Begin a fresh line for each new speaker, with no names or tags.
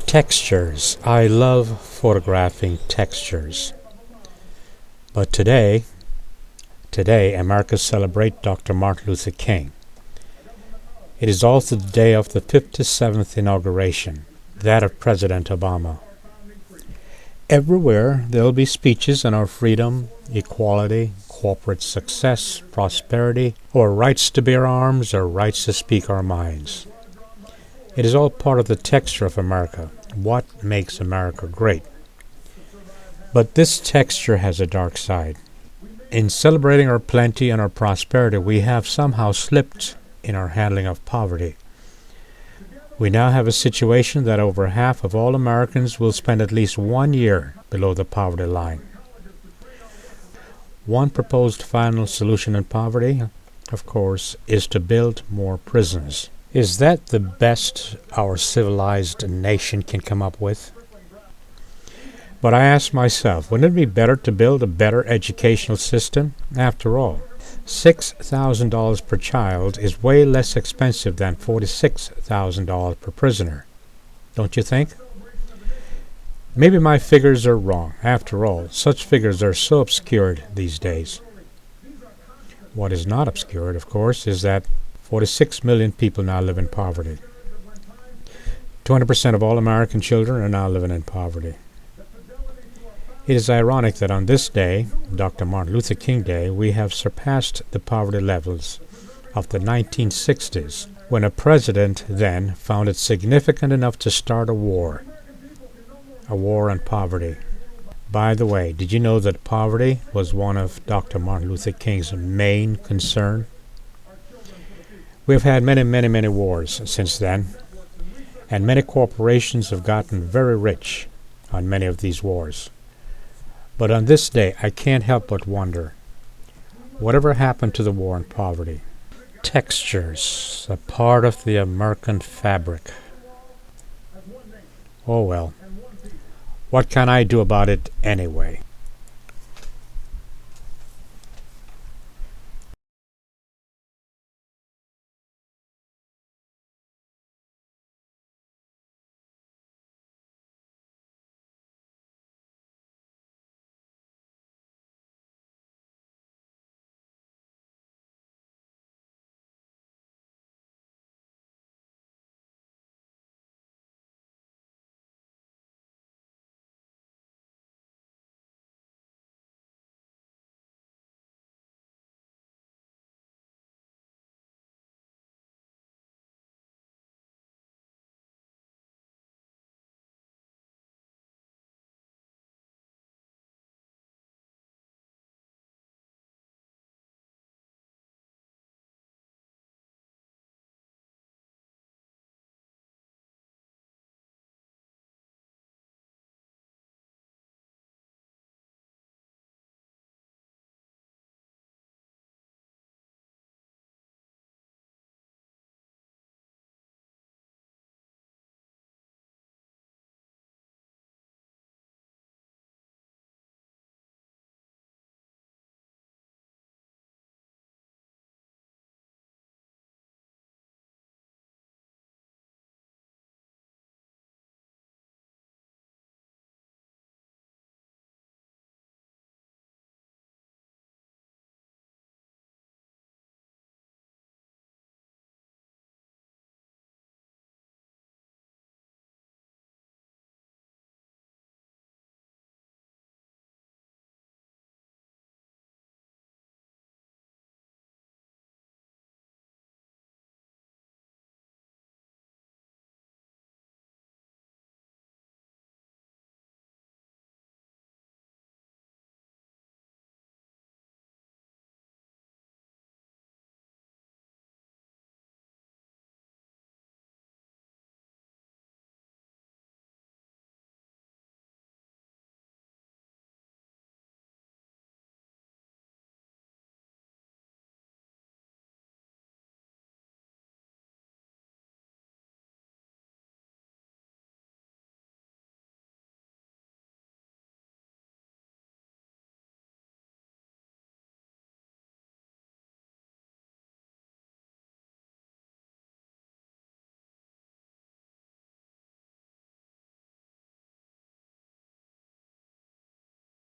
Textures. I love photographing textures. But today, America celebrates Dr. Martin Luther King. It is also the day of the 57th inauguration, that of President Obama. Everywhere there will be speeches on our freedom, equality, corporate success, prosperity, or rights to bear arms or rights to speak our minds. It is all part of the texture of America, what makes America great. But this texture has a dark side. In celebrating our plenty and our prosperity, we have somehow slipped in our handling of poverty. We now have a situation that over half of all Americans will spend at least 1 year below the poverty line. One proposed final solution in poverty, of course, is to build more prisons. Is that the best our civilized nation can come up with? But I ask myself, wouldn't it be better to build a better educational system? After all, $6,000 per child is way less expensive than $46,000 per prisoner. Don't you think? Maybe my figures are wrong. After all, such figures are so obscured these days. What is not obscured, of course, is that 46 million people now live in poverty. 20% of all American children are now living in poverty. It is ironic that on this day, Dr. Martin Luther King Day, we have surpassed the poverty levels of the 1960s, when a president then found it significant enough to start a war on poverty. By the way, did you know that poverty was one of Dr. Martin Luther King's main concern? We have had many wars since then, and many corporations have gotten very rich on many of these wars. But on this day, I can't help but wonder, whatever happened to the war on poverty? Textures, a part of the American fabric. Oh well, what can I do about it anyway?